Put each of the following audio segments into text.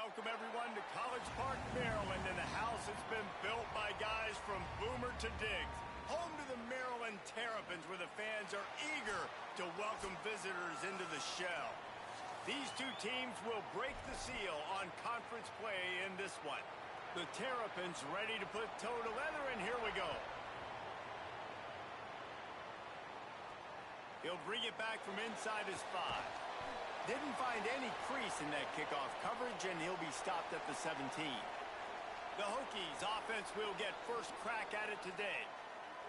welcome everyone to College Park, Maryland, and the house has been built by guys from Boomer to Diggs. Home to the Maryland Terrapins, where the fans are eager to welcome visitors into the shell. These two teams will break the seal on conference play in this one. The Terrapins ready to put toe to leather, and here we go. He'll bring it back from inside his 5. Didn't find any crease in that kickoff coverage, and he'll be stopped at the 17. The Hokies offense will get first crack at it today.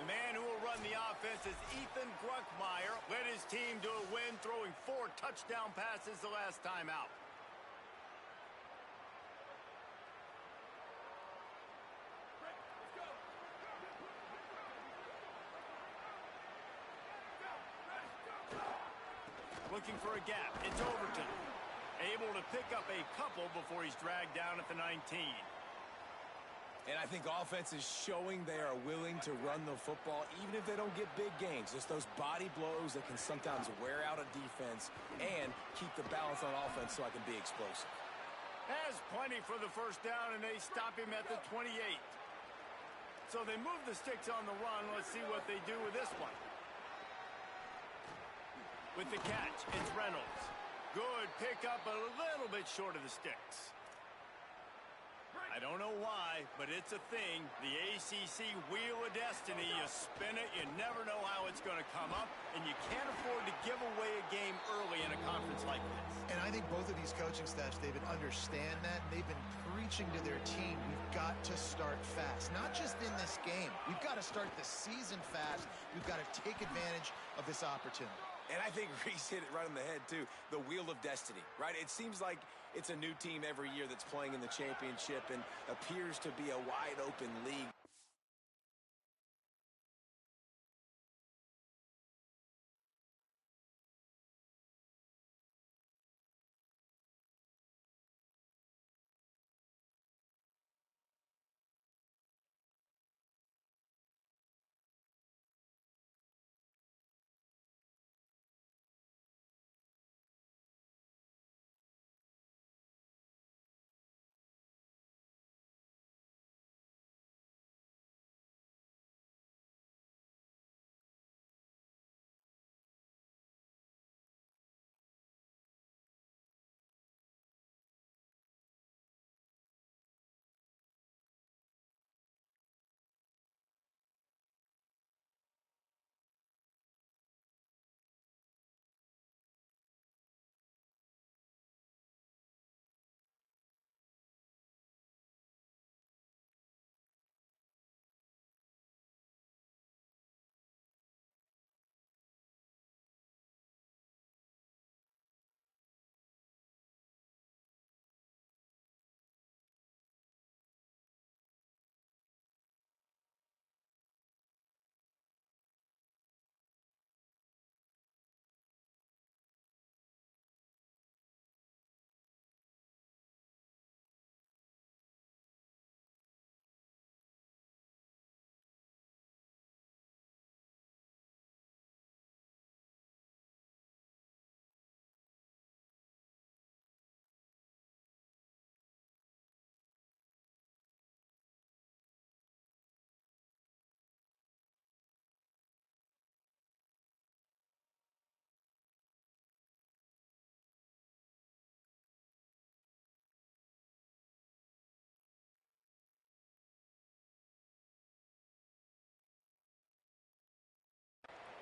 The man who will run the offense is Ethan Grunkmeyer. Led his team to a win, throwing 4 touchdown passes the last time out. Looking for a gap. It's Overton. Able to pick up a couple before he's dragged down at the 19. And I think offense is showing they are willing to run the football, even if they don't get big gains. Just those body blows that can sometimes wear out a defense and keep the balance on offense so I can be explosive. Has plenty for the first down, and they stop him at the 28. So they move the sticks on the run. Let's see what they do with this one. With the catch, it's Reynolds. Good pickup, a little bit short of the sticks. I don't know why, but it's a thing. The ACC Wheel of Destiny. You spin it, you never know how it's going to come up, and you can't afford to give away a game early in a conference like this. And I think both of these coaching staffs, David, understand that, and they've been preaching to their team, we've got to start fast. Not just in this game. We've got to start the season fast. We've got to take advantage of this opportunity. And I think Reese hit it right on the head, too. The Wheel of Destiny, right? It seems like it's a new team every year that's playing in the championship and appears to be a wide-open league.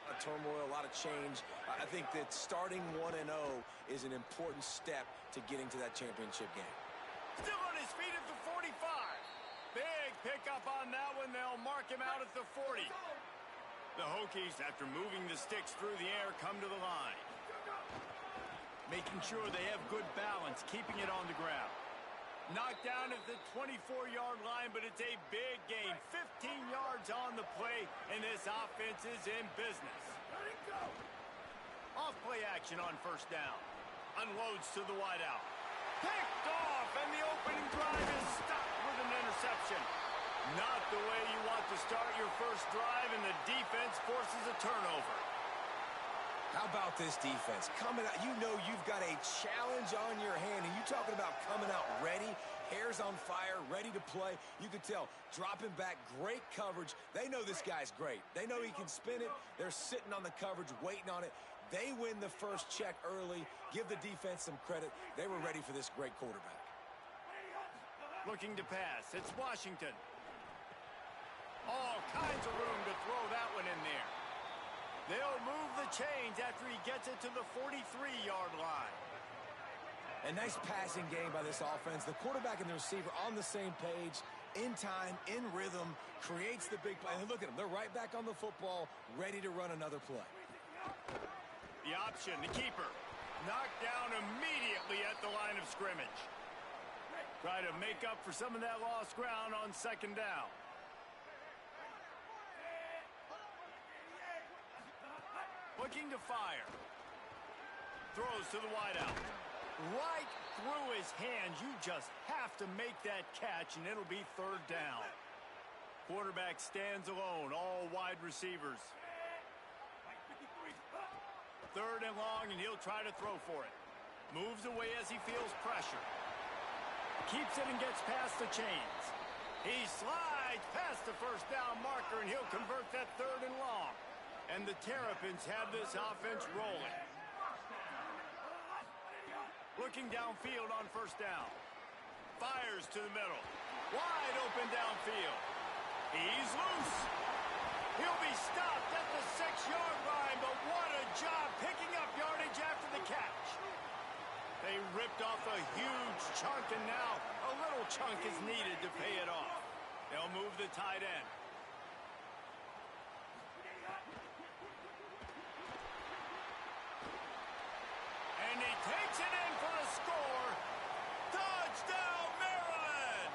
A lot of turmoil, a lot of change. I think that starting 1-0 is an important step to getting to that championship game. Still on his feet at the 45. Big pickup on that one. They'll mark him out at the 40. The Hokies, after moving the sticks through the air, come to the line. Making sure they have good balance, keeping it on the ground. Knocked down at the 24-yard line, but it's a big gain. 15 yards on the play, and this offense is in business. Let it go. Off play action on first down. Unloads to the wideout. Picked off, and the opening drive is stopped with an interception. Not the way you want to start your first drive, and the defense forces a turnover. How about this defense? Coming out, you know you've got a challenge on your hand, and you talking about coming out ready, hair's on fire, ready to play. You can tell, dropping back, great coverage. They know this guy's great. They know he can spin it. They're sitting on the coverage, waiting on it. They win the first check early. Give the defense some credit. They were ready for this great quarterback. Looking to pass. It's Washington. All kinds of room to throw that one in there. They'll move the chains after he gets it to the 43-yard line. A nice passing game by this offense. The quarterback and the receiver on the same page, in time, in rhythm, creates the big play. And look at them. They're right back on the football, ready to run another play. The option, the keeper, knocked down immediately at the line of scrimmage. Try to make up for some of that lost ground on second down. Looking to fire. Throws to the wideout. Right through his hands. You just have to make that catch, and it'll be third down. Quarterback stands alone, all wide receivers. Third and long, and he'll try to throw for it. Moves away as he feels pressure. Keeps it and gets past the chains. He slides past the first down marker, and he'll convert that third and long. And the Terrapins have this offense rolling. Looking downfield on first down. Fires to the middle. Wide open downfield. He's loose. He'll be stopped at the 6-yard line, but what a job picking up yardage after the catch. They ripped off a huge chunk, and now a little chunk is needed to pay it off. They'll move the tight end. And he takes it in for a score. Touchdown, Maryland!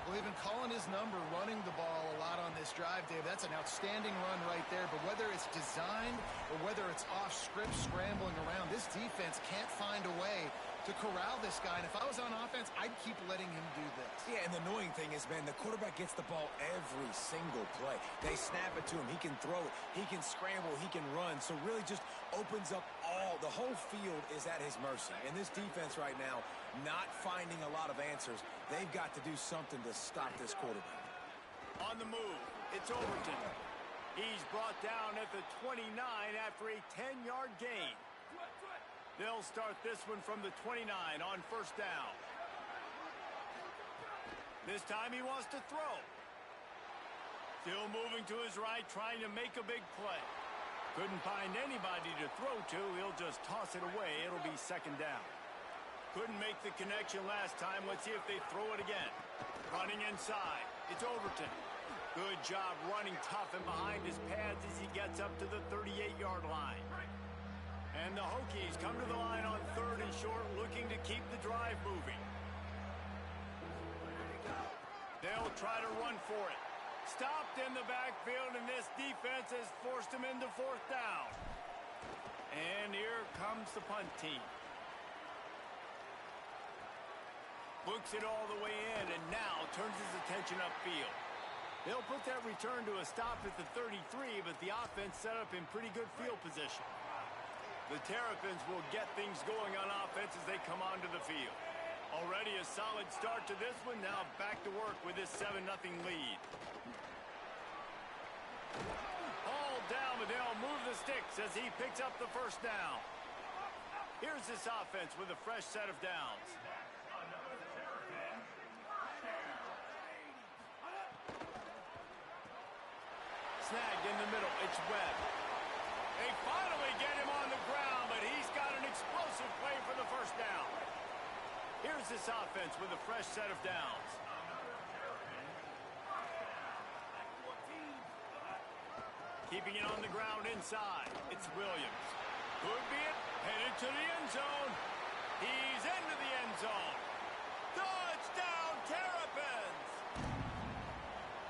Well, they've been calling his number, running the ball a lot on this drive, Dave. That's an outstanding run right there. But whether it's designed or whether it's off script scrambling around, this defense can't find a way to corral this guy. And if I was on offense, I'd keep letting him do this. Yeah, and the annoying thing is, man, the quarterback gets the ball every single play. They snap it to him. He can throw it. He can scramble. He can run. So really just opens up the whole field is at his mercy. And this defense right now, not finding a lot of answers. They've got to do something to stop this quarterback. On the move, it's Overton. He's brought down at the 29 after a 10-yard gain. They'll start this one from the 29 on first down. This time he wants to throw. Still moving to his right, trying to make a big play. Couldn't find anybody to throw to. He'll just toss it away. It'll be second down. Couldn't make the connection last time. Let's see if they throw it again. Running inside. It's Overton. Good job running tough and behind his pads as he gets up to the 38-yard line. And the Hokies come to the line on third and short, looking to keep the drive moving. They'll try to run for it. Stopped in the backfield, and this defense has forced him into fourth down. And here comes the punt team. Looks it all the way in, and now turns his attention upfield. They'll put that return to a stop at the 33, but the offense set up in pretty good field position. The Terrapins will get things going on offense as they come onto the field. Already a solid start to this one. Now back to work with this 7-0 lead. All down, but they'll move the sticks as he picks up the first down. Here's this offense with a fresh set of downs. Snagged in the middle. It's Webb. They finally get him on the ground, but he's got an explosive play for the first down. Here's this offense with a fresh set of downs. Keeping it on the ground inside. It's Williams. Could be it. Headed to the end zone. He's into the end zone. Touchdown, Terrapins!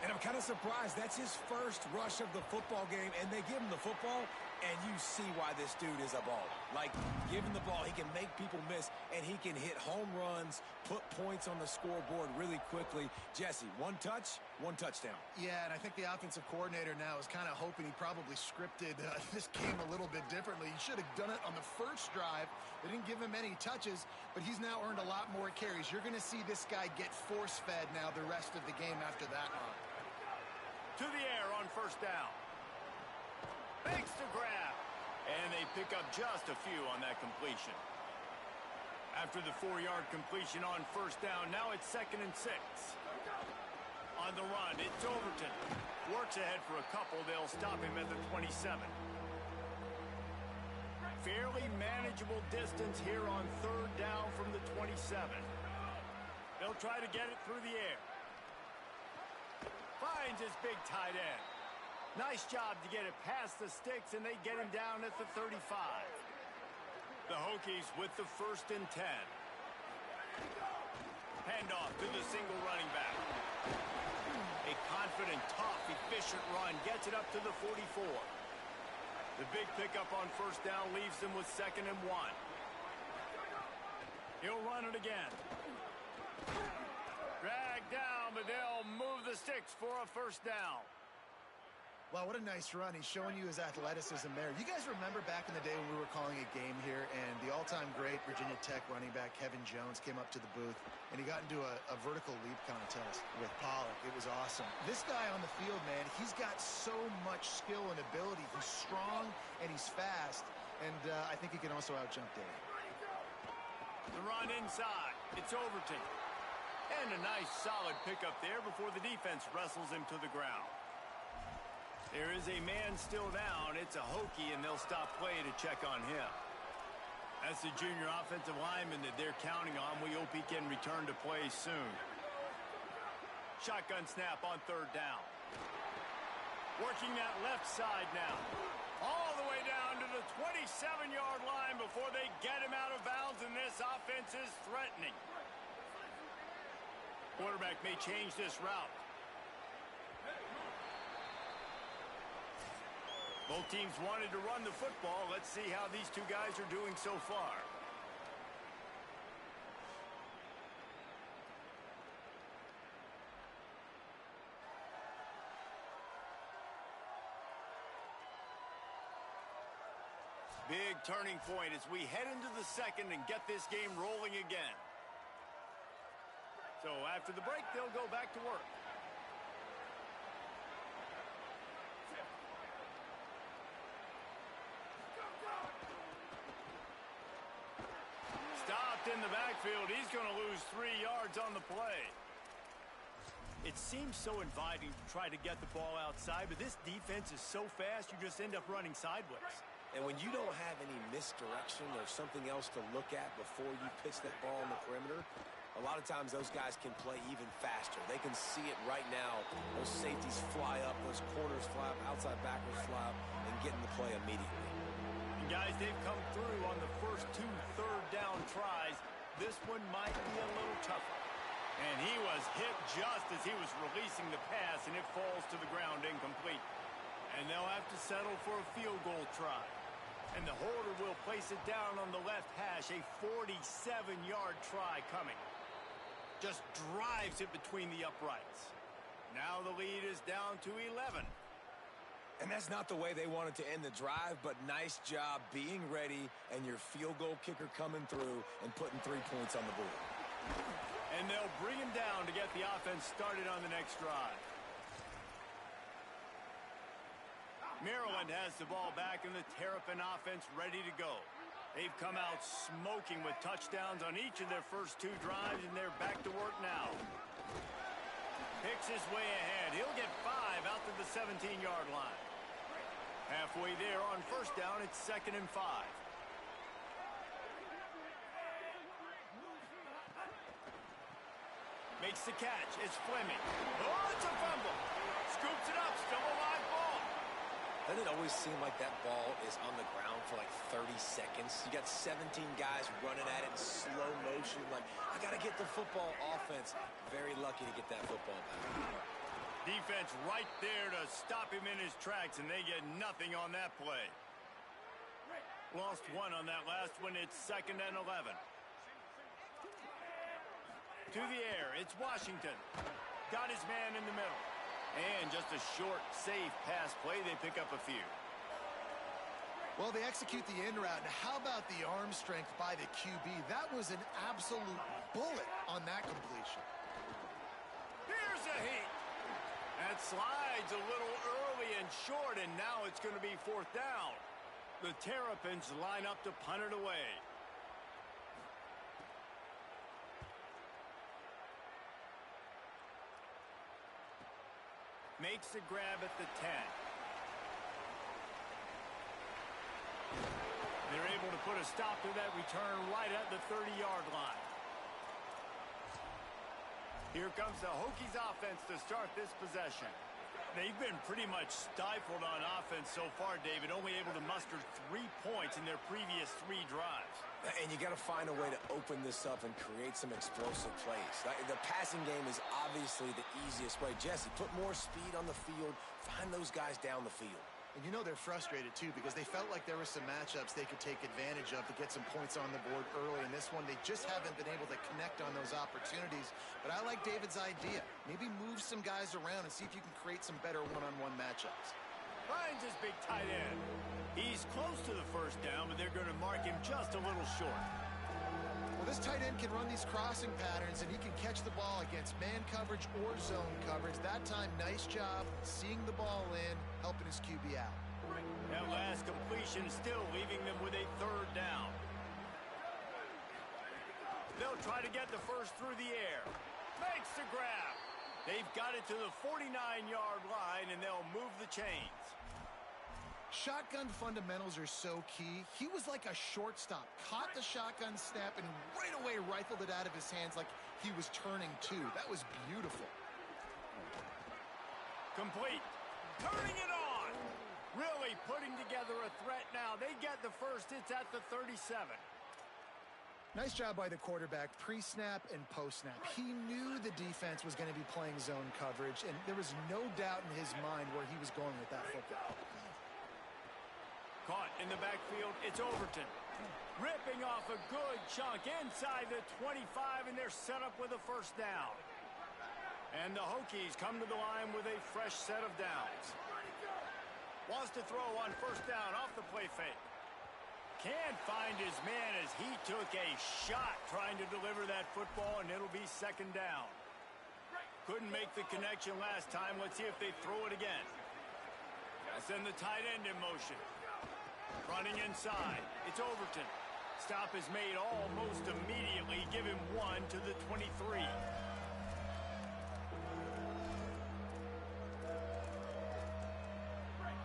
And I'm kind of surprised. That's his first rush of the football game, and they give him the football, and you see why this dude is a baller. Like, given the ball, he can make people miss, and he can hit home runs, put points on the scoreboard really quickly. Jesse, one touch, one touchdown. Yeah, and I think the offensive coordinator now is kind of hoping he probably scripted this game a little bit differently. He should have done it on the first drive. They didn't give him any touches, but he's now earned a lot more carries. You're going to see this guy get force-fed now the rest of the game after that run. To the air on first down. Makes the grab. And they pick up just a few on that completion. After the 4-yard completion on first down, now it's 2nd and 6. On the run, it's Overton. Works ahead for a couple. They'll stop him at the 27. Fairly manageable distance here on 3rd down from the 27. They'll try to get it through the air. Finds his big tight end. Nice job to get it past the sticks, and they get him down at the 35. The Hokies with the 1st and 10. Handoff to the single running back. A confident, tough, efficient run gets it up to the 44. The big pickup on first down leaves them with 2nd and 1. He'll run it again. Dragged down, but they'll move the sticks for a first down. Wow, what a nice run. He's showing you his athleticism there. You guys remember back in the day when we were calling a game here and the all-time great Virginia Tech running back Kevin Jones came up to the booth and he got into a vertical leap contest with Pollock. It was awesome. This guy on the field, man, he's got so much skill and ability. He's strong and he's fast, and I think he can also out-jump Dave. The run inside. It's Overton. And a nice solid pickup there before the defense wrestles him to the ground. There is a man still down. It's a Hokie, and they'll stop play to check on him. That's the junior offensive lineman that they're counting on. We hope he can return to play soon. Shotgun snap on 3rd down. Working that left side now. All the way down to the 27-yard line before they get him out of bounds, and this offense is threatening. Quarterback may change this route. Both teams wanted to run the football. Let's see how these two guys are doing so far. Big turning point as we head into the 2nd and get this game rolling again. So after the break, they'll go back to work. Stopped in the backfield. He's going to lose 3 yards on the play. It seems so inviting to try to get the ball outside, but this defense is so fast, you just end up running sideways. And when you don't have any misdirection or something else to look at before you pitch that ball on the perimeter, a lot of times those guys can play even faster. They can see it right now. Those safeties fly up, those corners fly up, outside backers fly up, and get in the play immediately. And guys, they've come through on the first 2 third-down tries. This one might be a little tougher. And he was hit just as he was releasing the pass, and it falls to the ground incomplete. And they'll have to settle for a field goal try. And the holder will place it down on the left hash, a 47-yard try coming. Just drives it between the uprights. Now the lead is down to 11. And that's not the way they wanted to end the drive, but nice job being ready and your field goal kicker coming through and putting 3 points on the board. And they'll bring him down to get the offense started on the next drive. Maryland has the ball back and the Terrapin offense ready to go. They've come out smoking with touchdowns on each of their first 2 drives, and they're back to work now. Picks his way ahead. He'll get 5 out to the 17-yard line. Halfway there on first down, it's 2nd and 5. Makes the catch. It's Fleming. Oh, it's a fumble. Scoops it up. Still a live ball. Doesn't it always seem like that ball is on the ground for like 30 seconds? You got 17 guys running at it in slow motion. Like, I got to get the football. Offense, very lucky to get that football back. Defense right there to stop him in his tracks, and they get nothing on that play. Lost one on that last one. It's 2nd and 11. To the air, it's Washington. Got his man in the middle. And just a short, safe pass play. They pick up a few. Well, they execute the end route. And how about the arm strength by the QB? That was an absolute bullet on that completion. Here's a heat. That slides a little early and short, and now it's going to be 4th down. The Terrapins line up to punt it away. Makes the grab at the 10. They're able to put a stop to that return right at the 30-yard line. Here comes the Hokies offense to start this possession. They've been pretty much stifled on offense so far, David, only able to muster 3 points in their previous 3 drives. And you got to find a way to open this up and create some explosive plays. The passing game is obviously the easiest way. Jesse, put more speed on the field, find those guys down the field. And you know they're frustrated, too, because they felt like there were some matchups they could take advantage of to get some points on the board early. In this one, they just haven't been able to connect on those opportunities. But I like David's idea. Maybe move some guys around and see if you can create some better one-on-one matchups. Finds his big tight end. He's close to the 1st down, but they're going to mark him just a little short. Well, this tight end can run these crossing patterns, and he can catch the ball against man coverage or zone coverage. That time, nice job seeing the ball in, helping his QB out. That last completion still leaving them with a 3rd down. They'll try to get the first through the air. Makes the grab. They've got it to the 49-yard line, and they'll move the chains. Shotgun fundamentals are so key. He was like a shortstop. Caught the shotgun snap and right away rifled it out of his hands like he was turning two. That was beautiful. Complete. Turning it on. Really putting together a threat now. They get the first. It's at the 37. Nice job by the quarterback, pre-snap and post-snap. He knew the defense was going to be playing zone coverage, and there was no doubt in his mind where he was going with that football. Caught in the backfield, it's Overton. Ripping off a good chunk inside the 25, and they're set up with a 1st down. And the Hokies come to the line with a fresh set of downs. Wants to throw on 1st down off the play fake. Can't find his man as he took a shot trying to deliver that football, and it'll be 2nd down. Couldn't make the connection last time. Let's see if they throw it again. Gotta send the tight end in motion. Running inside. It's Overton. Stop is made almost immediately. Give him 1 to the 23.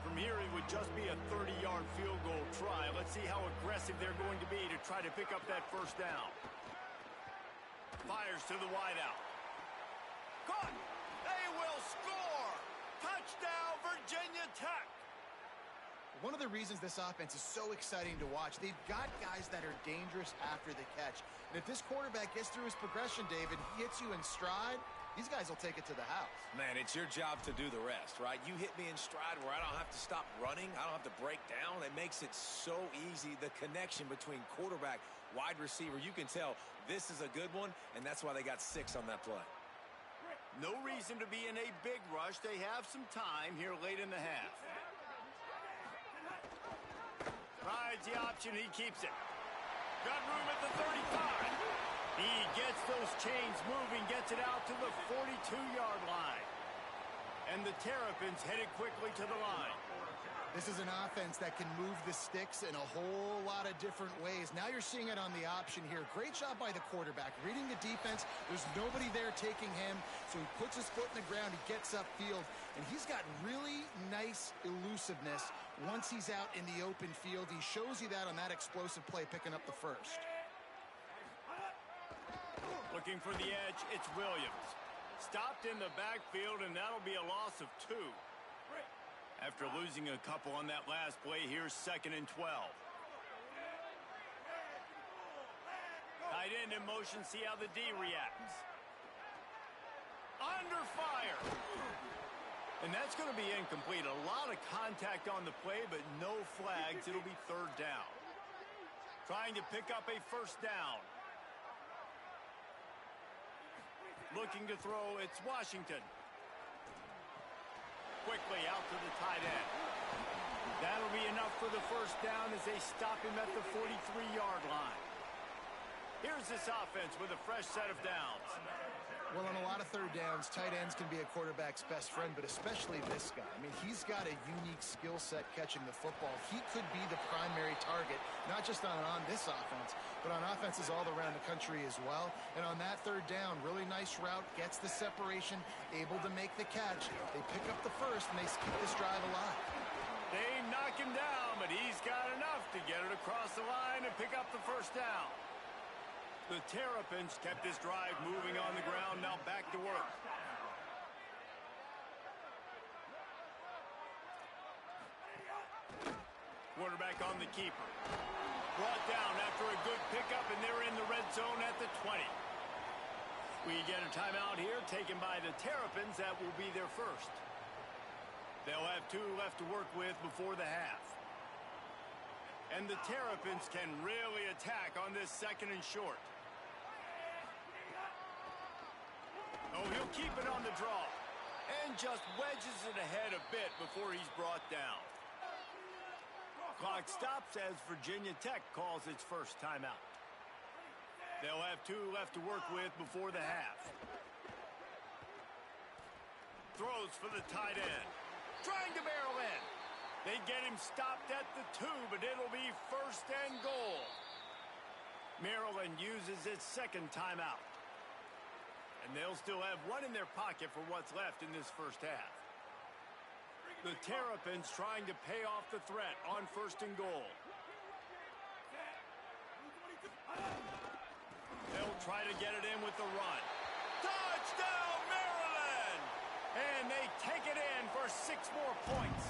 From here, it would just be a 30-yard field goal try. Let's see how aggressive they're going to be to try to pick up that 1st down. Fires to the wideout. Caught! They will score! Touchdown, Virginia Tech! One of the reasons this offense is so exciting to watch, they've got guys that are dangerous after the catch. And if this quarterback gets through his progression, David, he hits you in stride, these guys will take it to the house. Man, it's your job to do the rest, right? You hit me in stride where I don't have to stop running. I don't have to break down. It makes it so easy. The connection between quarterback, wide receiver, you can tell this is a good one, and that's why they got 6 on that play. No reason to be in a big rush. They have some time here late in the half. Rides the option, he keeps it. Got room at the 35. He gets those chains moving, gets it out to the 42-yard line. And the Terrapins headed quickly to the line. This is an offense that can move the sticks in a whole lot of different ways. Now you're seeing it on the option here. Great job by the quarterback. Reading the defense, there's nobody there taking him, so he puts his foot in the ground, he gets upfield, and he's got really nice elusiveness once he's out in the open field. He shows you that on that explosive play, picking up the first. Looking for the edge, it's Williams. Stopped in the backfield, and that'll be a loss of 2. After losing a couple on that last play, here's 2nd and 12. Tight end in motion, see how the D reacts. Under fire. And that's going to be incomplete. A lot of contact on the play, but no flags. It'll be third down. Trying to pick up a first down. Looking to throw, it's Washington. Quickly out to the tight end. That'll be enough for the first down as they stop him at the 43-yard line. Here's this offense with a fresh set of downs. Well, on a lot of third downs, tight ends can be a quarterback's best friend, but especially this guy. I mean, he's got a unique skill set catching the football. He could be the primary target, not just on this offense, but on offenses all around the country as well. And on that third down, really nice route, gets the separation, able to make the catch. They pick up the first, and they keep this drive alive. They knock him down, but he's got enough to get it across the line and pick up the first down. The Terrapins kept this drive moving on the ground, now back to work. Quarterback on the keeper. Brought down after a good pickup, and they're in the red zone at the 20. We get a timeout here taken by the Terrapins. That will be their first. They'll have 2 left to work with before the half. And the Terrapins can really attack on this second and short. Oh, he'll keep it on the draw. And just wedges it ahead a bit before he's brought down. Clock stops as Virginia Tech calls its first timeout. They'll have 2 left to work with before the half. Throws for the tight end. Trying to barrel in. They get him stopped at the 2, but it'll be first and goal. Maryland uses its second timeout. And they'll still have 1 in their pocket for what's left in this first half. The Terrapins trying to pay off the threat on first and goal. They'll try to get it in with the run. Touchdown, Maryland! And they take it in for 6 more points.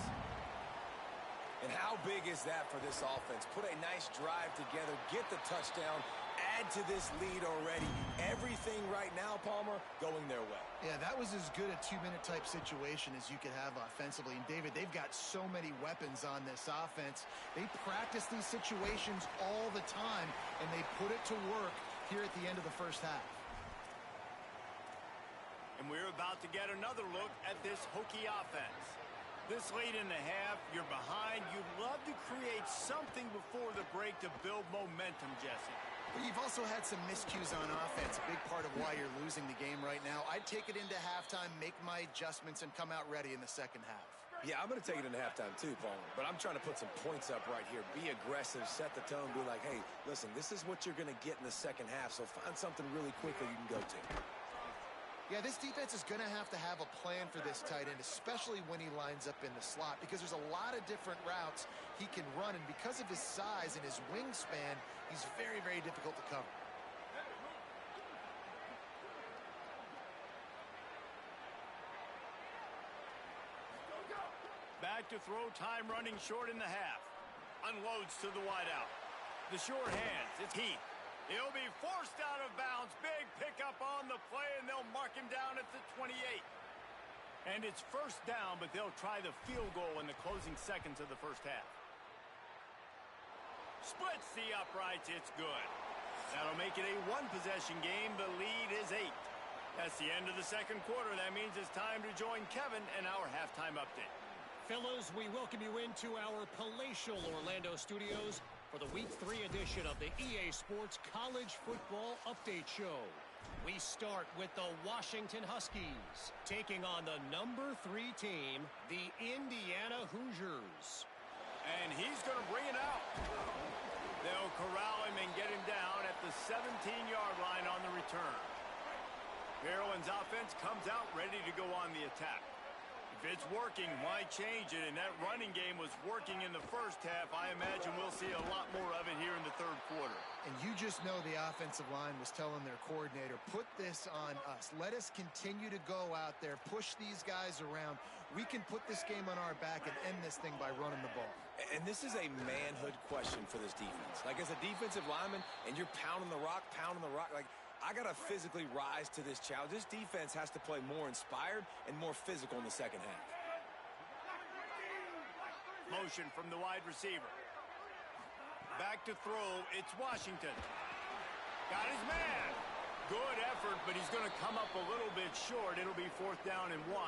And how big is that for this offense? Put a nice drive together, get the touchdown, add to this lead already. Everything right now, Palmer, going their way. Yeah, that was as good a 2-minute type situation as you could have offensively. And, David, they've got so many weapons on this offense. They practice these situations all the time, and they put it to work here at the end of the first half. And we're about to get another look at this Hokie offense. This late in the half, you're behind. You'd love to create something before the break to build momentum, Jesse. But you've also had some miscues on offense, a big part of why you're losing the game right now. I'd take it into halftime, make my adjustments, and come out ready in the second half. Yeah, I'm going to take it into halftime too, Palmer. But I'm trying to put some points up right here. Be aggressive, set the tone, be like, hey, listen, this is what you're going to get in the second half, so find something really quickly you can go to. Yeah, this defense is going to have a plan for this tight end, especially when he lines up in the slot, because there's a lot of different routes he can run, and because of his size and his wingspan, he's very, very difficult to cover. Back to throw, time running short in the half. Unloads to the wideout. The short hands, it's Heath. He'll be forced out of bounds. Big pickup on the play, and they'll mark him down at the 28. And it's first down, but they'll try the field goal in the closing seconds of the first half. Splits the uprights. It's good. That'll make it a 1-possession game. The lead is 8. That's the end of the second quarter. That means it's time to join Kevin and our halftime update. Fellows, we welcome you into our palatial Orlando studios for the Week 3 edition of the EA Sports College Football Update Show. We start with the Washington Huskies, taking on the number 3 team, the Indiana Hoosiers. And he's going to bring it out. They'll corral him and get him down at the 17-yard line on the return. Maryland's offense comes out ready to go on the attack. If it's working, why change it? And that running game was working in the first half. I imagine we'll see a lot more of it here in the third quarter. And you just know the offensive line was telling their coordinator, put this on us. Let us continue to go out there, push these guys around. We can put this game on our back and end this thing by running the ball. And this is a manhood question for this defense. Like, as a defensive lineman, and you're pounding the rock, like, I got to physically rise to this challenge. This defense has to play more inspired and more physical in the second half. Motion from the wide receiver. Back to throw, it's Washington. Got his man. Good effort, but he's going to come up a little bit short. It'll be 4th down and 1.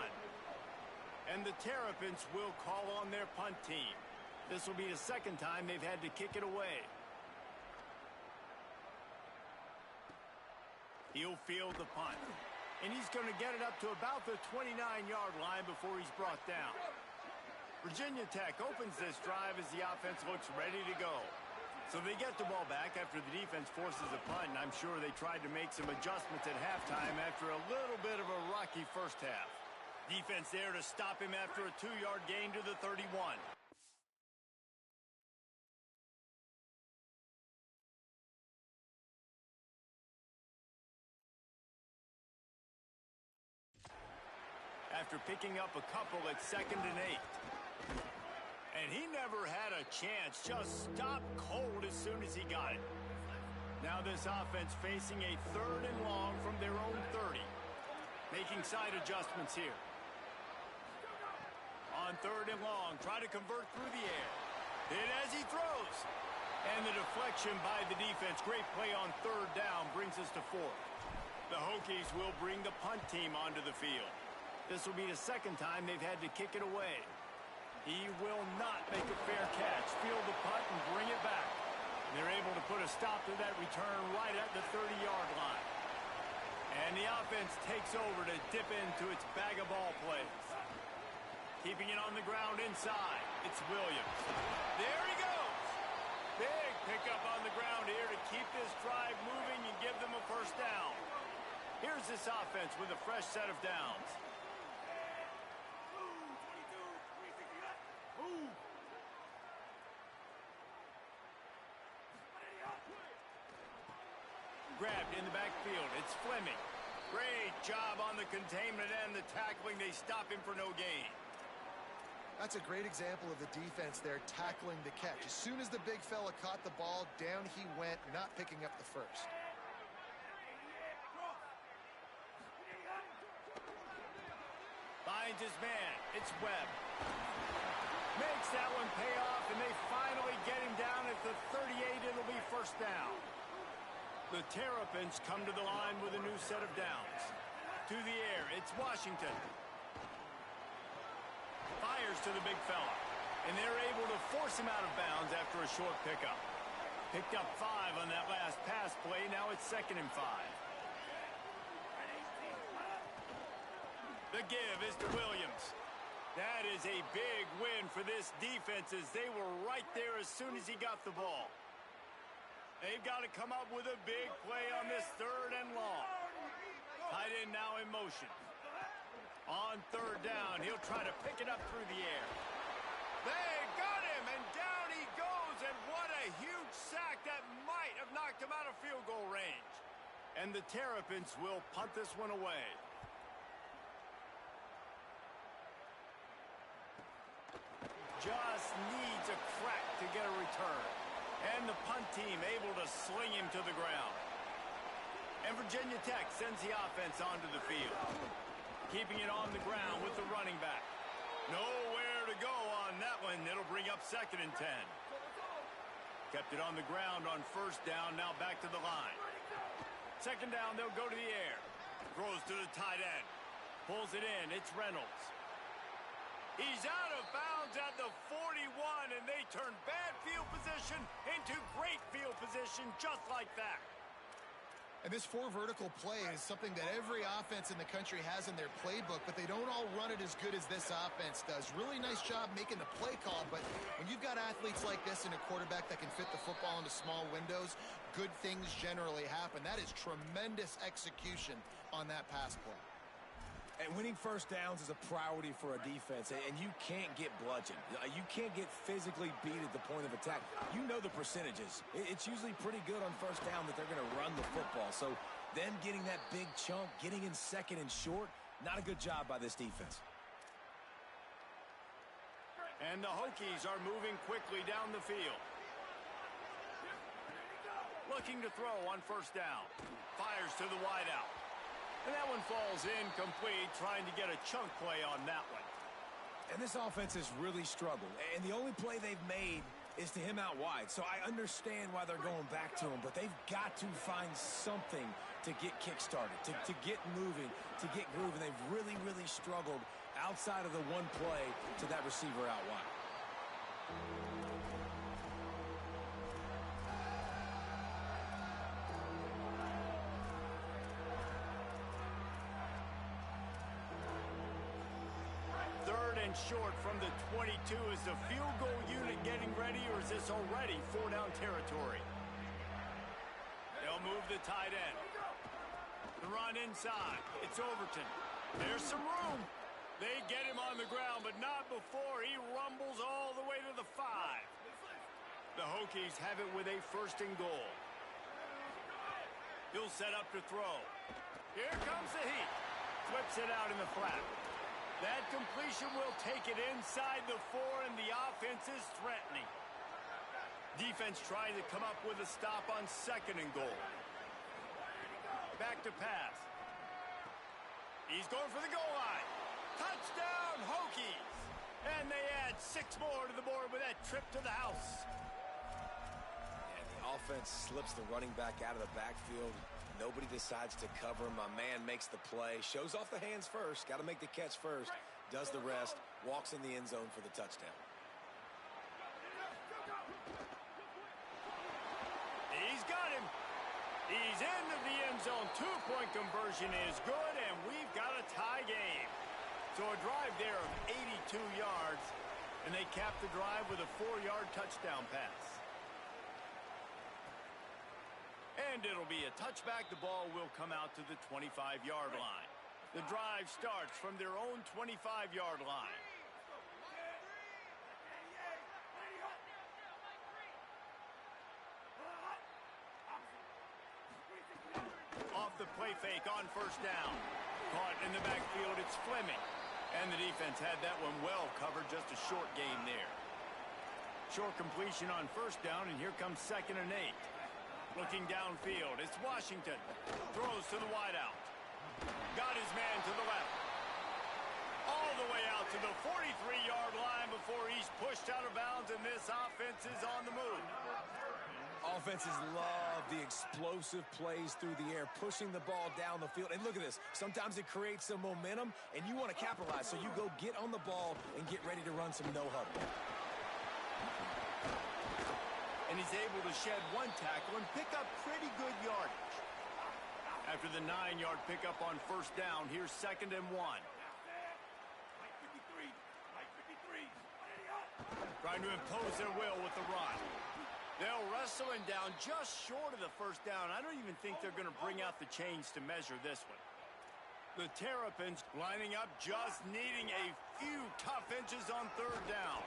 And the Terrapins will call on their punt team. This will be the second time they've had to kick it away. He'll field the punt. And he's going to get it up to about the 29-yard line before he's brought down. Virginia Tech opens this drive as the offense looks ready to go. So they get the ball back after the defense forces a punt, and I'm sure they tried to make some adjustments at halftime after a little bit of a rocky first half. Defense there to stop him after a 2-yard gain to the 31. After picking up a couple at 2nd and 8. And he never had a chance, just stopped cold as soon as he got it. Now this offense facing a 3rd and long from their own 30. Making side adjustments here. On 3rd and long, try to convert through the air. Hit as he throws. And the deflection by the defense. Great play on 3rd down brings us to 4th. The Hokies will bring the punt team onto the field. This will be the second time they've had to kick it away. He will not make a fair catch. Field the punt and bring it back. They're able to put a stop to that return right at the 30-yard line. And the offense takes over to dip into its bag of ball plays. Keeping it on the ground inside. It's Williams. There he goes. Big pickup on the ground here to keep this drive moving and give them a 1st down. Here's this offense with a fresh set of downs. Grabbed in the backfield. It's Fleming. Great job on the containment and the tackling. They stop him for no gain. That's a great example of the defense there tackling the catch. As soon as the big fella caught the ball, down he went, not picking up the first. Finds his man. It's Webb. Makes that one pay off, and they finally get him down at the 38. It'll be 1st down. The Terrapins come to the line with a new set of downs. To the air, it's Washington. Fires to the big fella. And they're able to force him out of bounds after a short pickup. Picked up 5 on that last pass play. Now it's 2nd and 5. The give is to Williams. That is a big win for this defense as they were right there as soon as he got the ball. They've got to come up with a big play on this 3rd and long. Tight end now in motion. On 3rd down, he'll try to pick it up through the air. They got him, and down he goes, and what a huge sack that might have knocked him out of field goal range. And the Terrapins will punt this one away. Just needs a crack to get a return. And the punt team able to sling him to the ground. And Virginia Tech sends the offense onto the field. Keeping it on the ground with the running back. Nowhere to go on that one. It'll bring up 2nd and 10. Kept it on the ground on 1st down. Now back to the line. 2nd down, they'll go to the air. Throws to the tight end. Pulls it in. It's Reynolds. He's out of bounds at the 41, and they turn bad field position into great field position just like that. And this 4 vertical play is something that every offense in the country has in their playbook, but they don't all run it as good as this offense does. Really nice job making the play call, but when you've got athletes like this and a quarterback that can fit the football into small windows, good things generally happen. That is tremendous execution on that pass play. And winning 1st downs is a priority for a defense, and you can't get bludgeoned. You can't get physically beat at the point of attack. You know the percentages. It's usually pretty good on 1st down that they're going to run the football. So then getting that big chunk, getting in 2nd and short, not a good job by this defense. And the Hokies are moving quickly down the field. Looking to throw on first down. Fires to the wideout. And that one falls incomplete, trying to get a chunk play on that one. And this offense has really struggled. And the only play they've made is to him out wide. So I understand why they're going back to him, but they've got to find something to get kick-started, to get moving, to get grooving. They've really, really struggled outside of the one play to that receiver out wide. Short from the 22. Is the field goal unit getting ready, or is this already 4-down territory? They'll move the tight end. The run inside. It's Overton. There's some room. They get him on the ground, but not before he rumbles all the way to the 5. The Hokies have it with a 1st and goal. He'll set up to throw. Here comes the heat. Flips it out in the flat. That completion will take it inside the 4, and the offense is threatening. Defense trying to come up with a stop on 2nd and goal. Back to pass. He's going for the goal line. Touchdown, Hokies! And they add 6 more to the board with that trip to the house. And the offense slips the running back out of the backfield. Nobody decides to cover him. My man makes the play. Shows off the hands first. Got to make the catch first. Does the rest. Walks in the end zone for the touchdown. He's got him. He's into the end zone. 2-point conversion is good, and we've got a tie game. So a drive there of 82 yards, and they cap the drive with a 4-yard touchdown pass. And it'll be a touchback. The ball will come out to the 25-yard line. The drive starts from their own 25-yard line. Off the play fake on first down. Caught in the backfield, it's Fleming. And the defense had that one well covered, just a short game there. Short completion on first down, and here comes 2nd and 8. Looking downfield, it's Washington. Throws to the wideout. Got his man to the left. All the way out to the 43-yard line before he's pushed out of bounds, and this offense is on the move. Offenses love the explosive plays through the air, pushing the ball down the field. And look at this. Sometimes it creates some momentum, and you want to capitalize. So you go get on the ball and get ready to run some no-huddle. And he's able to shed 1 tackle and pick up pretty good yardage. After the 9-yard pickup on first down, here's 2nd and 1. Trying to impose their will with the run. They'll wrestle him down just short of the first down. I don't even think they're going to bring out the chains to measure this one. The Terrapins lining up, just needing a few tough inches on 3rd down.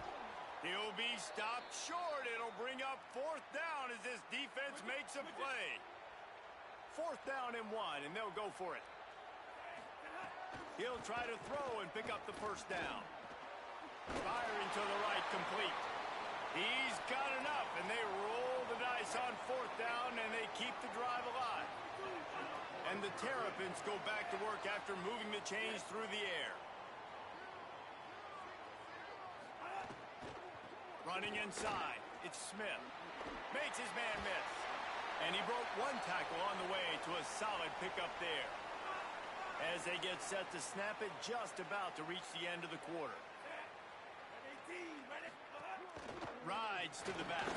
He'll be stopped short. It'll bring up 4th down as this defense makes a play. 4th down and 1, and they'll go for it. He'll try to throw and pick up the first down. Firing to the right, complete. He's got enough, and they roll the dice on 4th down, and they keep the drive alive. And the Terrapins go back to work after moving the chains through the air. Running inside, it's Smith. Makes his man miss. And he broke 1 tackle on the way to a solid pickup there. As they get set to snap it, just about to reach the end of the quarter. Rides to the back.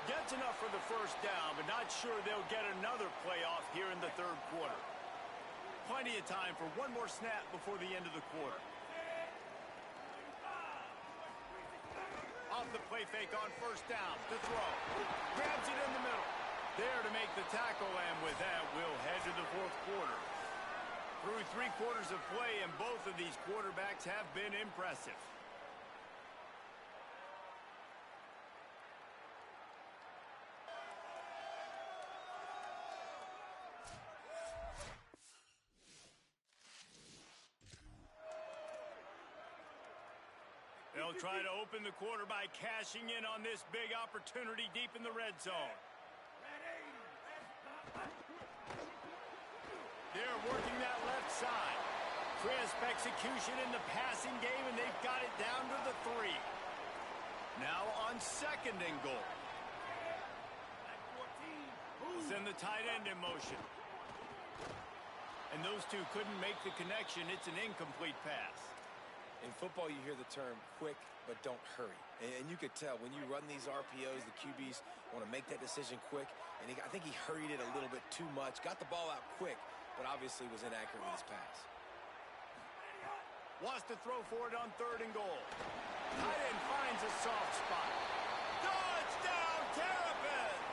Gets enough for the first down, but not sure they'll get another playoff here in the 3rd quarter. Plenty of time for 1 more snap before the end of the quarter. Off the play fake on first down to throw. Grabs it in the middle. There to make the tackle, and with that, we'll head to the 4th quarter. Through 3 quarters of play, and both of these quarterbacks have been impressive. They'll try to open the quarter by cashing in on this big opportunity deep in the red zone. start working that left side. Crisp execution in the passing game, and they've got it down to the 3. Now on 2nd and goal. Send the tight end in motion. And those two couldn't make the connection. It's an incomplete pass. In football, you hear the term quick, but don't hurry. And you could tell when you run these RPOs, the QBs want to make that decision quick. And I think he hurried it a little bit too much. Got the ball out quick, but obviously was inaccurate with his pass. Wants to throw for it on 3rd and goal. Tight end finds a soft spot. Touchdown, Terrapins!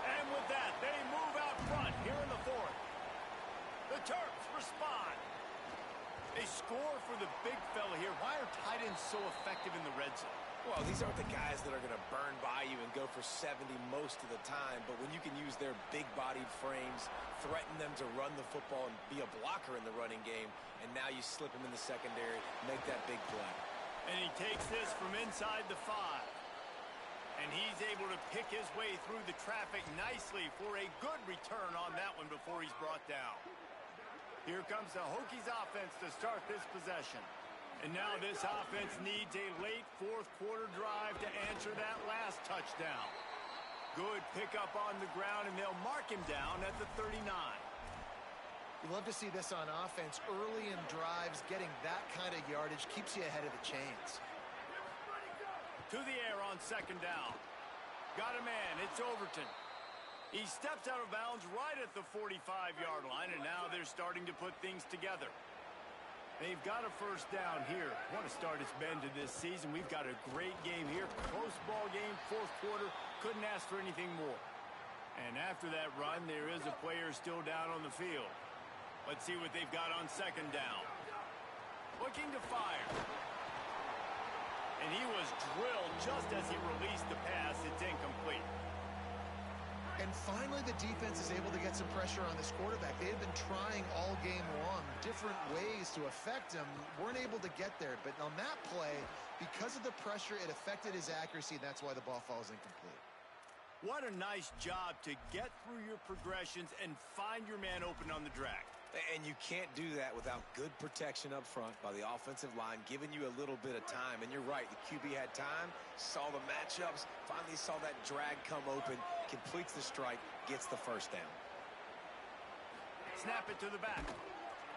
And with that, they move out front here in the 4th. The Terps respond. They score for the big fella here. Why are tight ends so effective in the red zone? Well, these aren't the guys that are going to burn by you and go for 70 most of the time, but when you can use their big-bodied frames, threaten them to run the football and be a blocker in the running game, and now you slip them in the secondary, make that big play. And he takes this from inside the 5. And he's able to pick his way through the traffic nicely for a good return on that one before he's brought down. Here comes the Hokies offense to start this possession. And now this offense needs a late 4th quarter drive to answer that last touchdown. Good pickup on the ground, and they'll mark him down at the 39. You love to see this on offense. Early in drives, getting that kind of yardage keeps you ahead of the chains. To the air on 2nd down. Got a man. It's Overton. He steps out of bounds right at the 45-yard line, and now they're starting to put things together. They've got a 1st down here. Want to start its bend to this season. We've got a great game here. Close ball game, 4th quarter. Couldn't ask for anything more. And after that run, there is a player still down on the field. Let's see what they've got on 2nd down. Looking to fire. And he was drilled just as he released the pass. It's incomplete. And finally, the defense is able to get some pressure on this quarterback. They had been trying all game long, different ways to affect him. Weren't able to get there. But on that play, because of the pressure, it affected his accuracy. And that's why the ball falls incomplete. What a nice job to get through your progressions and find your man open on the drag. And you can't do that without good protection up front by the offensive line, giving you a little bit of time. And you're right, the QB had time, saw the matchups, finally saw that drag come open, completes the strike, gets the 1st down. Snap it to the back.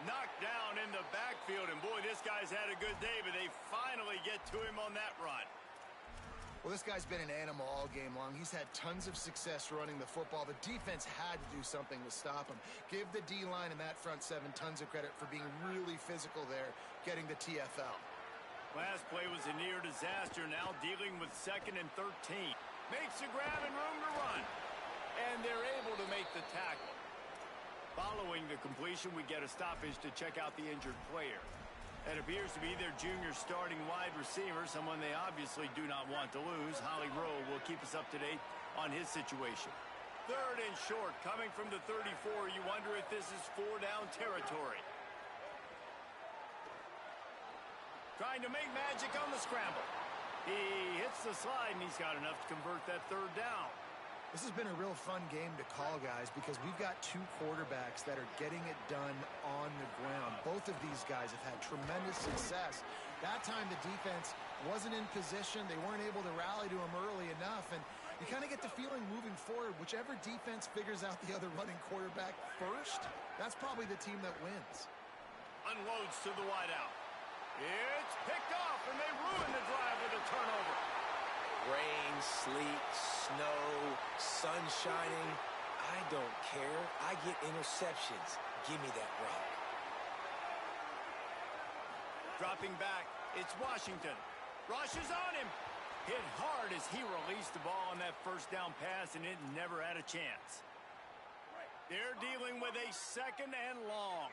Knocked down in the backfield, and boy, this guy's had a good day, but they finally get to him on that run. Well, this guy's been an animal all game long. He's had tons of success running the football. The defense had to do something to stop him. Give the D-line and that front 7 tons of credit for being really physical there, getting the TFL. Last play was a near disaster, now dealing with 2nd and 13. Makes a grab and room to run. And they're able to make the tackle. Following the completion, we get a stoppage to check out the injured player. That appears to be their junior starting wide receiver, someone they obviously do not want to lose. Holly Rowe will keep us up to date on his situation. 3rd and short, coming from the 34. You wonder if this is 4-down territory. Trying to make magic on the scramble. He hits the slide, and he's got enough to convert that 3rd down. This has been a real fun game to call, guys, because we've got 2 quarterbacks that are getting it done on the ground. Both of these guys have had tremendous success. That time the defense wasn't in position. They weren't able to rally to him early enough, and you kind of get the feeling moving forward, whichever defense figures out the other running quarterback first, that's probably the team that wins. Unloads to the wideout. It's picked off, and they ruin the drive with a turnover. Rain, sleet, snow, sun shining. I don't care. I get interceptions. Give me that rock. Dropping back, it's Washington. Rushes on him. Hit hard as he released the ball on that 1st down pass, and it never had a chance. They're dealing with a 2nd and long.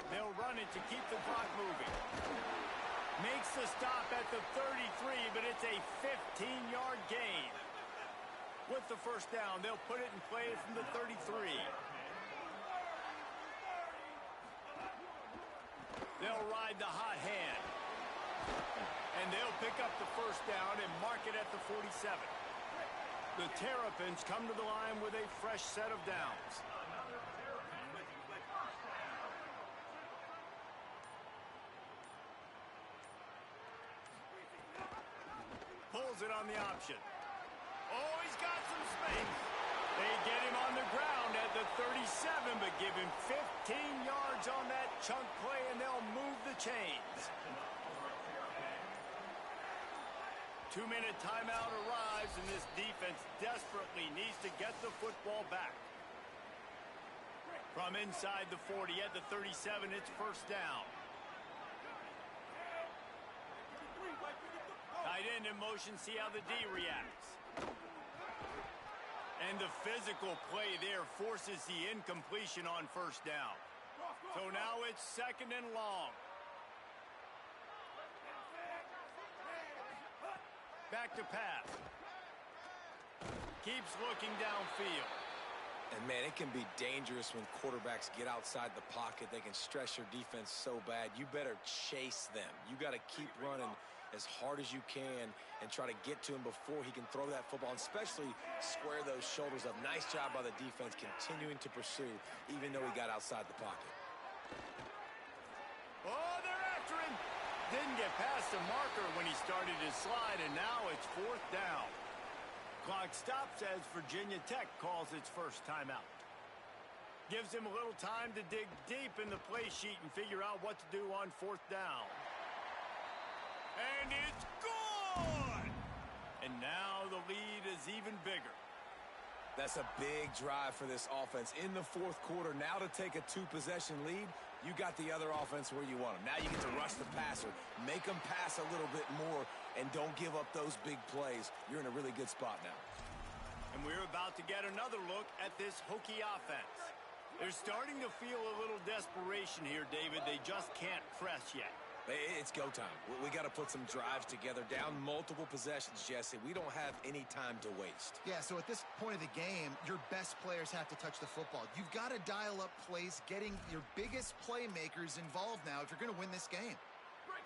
They'll run it to keep the clock moving. Makes the stop at the 33, but it's a 15-yard gain. With the 1st down, they'll put it in play from the 33. They'll ride the hot hand. And they'll pick up the 1st down and mark it at the 47. The Terrapins come to the line with a fresh set of downs. Pulls it on the option. Oh, he's got some space. They get him on the ground at the 37, but give him 15 yards on that chunk play, and they'll move the chains. 2-minute timeout arrives, and this defense desperately needs to get the football back. From inside the 40 at the 37, it's first down. Tight end in motion, see how the D reacts. And the physical play there forces the incompletion on first down. So now it's second and long. Back to pass. Keeps looking downfield. And, man, it can be dangerous when quarterbacks get outside the pocket. They can stress your defense so bad. You better chase them. You got to keep running as hard as you can and try to get to him before he can throw that football, and especially square those shoulders up. Nice job by the defense continuing to pursue, even though he got outside the pocket. Oh, they're after him. Didn't get past the marker when he started his slide, and now it's fourth down. Clock stops as Virginia Tech calls its first timeout. Gives him a little time to dig deep in the play sheet and figure out what to do on fourth down. And it's good! And now the lead is even bigger. That's a big drive for this offense in the fourth quarter. Now to take a two-possession lead, you got the other offense where you want them. Now you get to rush the passer, make them pass a little bit more, and don't give up those big plays. You're in a really good spot now. And we're about to get another look at this Hokie offense. They're starting to feel a little desperation here, David. They just can't press yet. It's go time. We got to put some drives together. Down multiple possessions, Jesse. We don't have any time to waste. Yeah, so at this point of the game, your best players have to touch the football. You've got to dial up plays, getting your biggest playmakers involved now if you're going to win this game.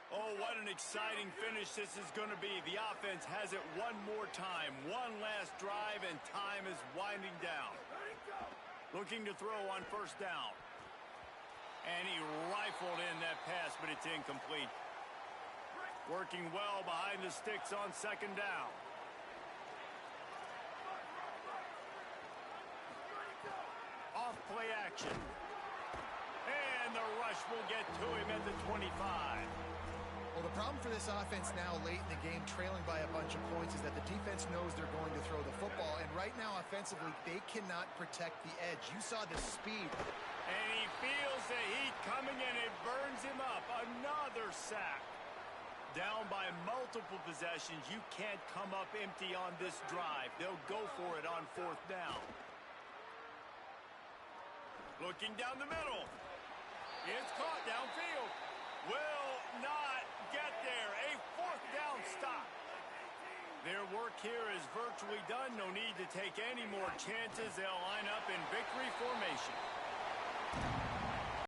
Oh, what an exciting finish this is going to be. The offense has it one more time. One last drive, and time is winding down. Looking to throw on first down. And he rifled in that pass, but it's incomplete. Working well behind the sticks on second down. Off play action. And the rush will get to him at the 25. Well, the problem for this offense now late in the game, trailing by a bunch of points, is that the defense knows they're going to throw the football. And right now, offensively, they cannot protect the edge. You saw the speed. And he feels the heat coming, and it burns him up. Another sack. Down by multiple possessions. You can't come up empty on this drive. They'll go for it on fourth down. Looking down the middle. It's caught downfield. Will not get there. A fourth down stop. Their work here is virtually done. No need to take any more chances. They'll line up in victory formation.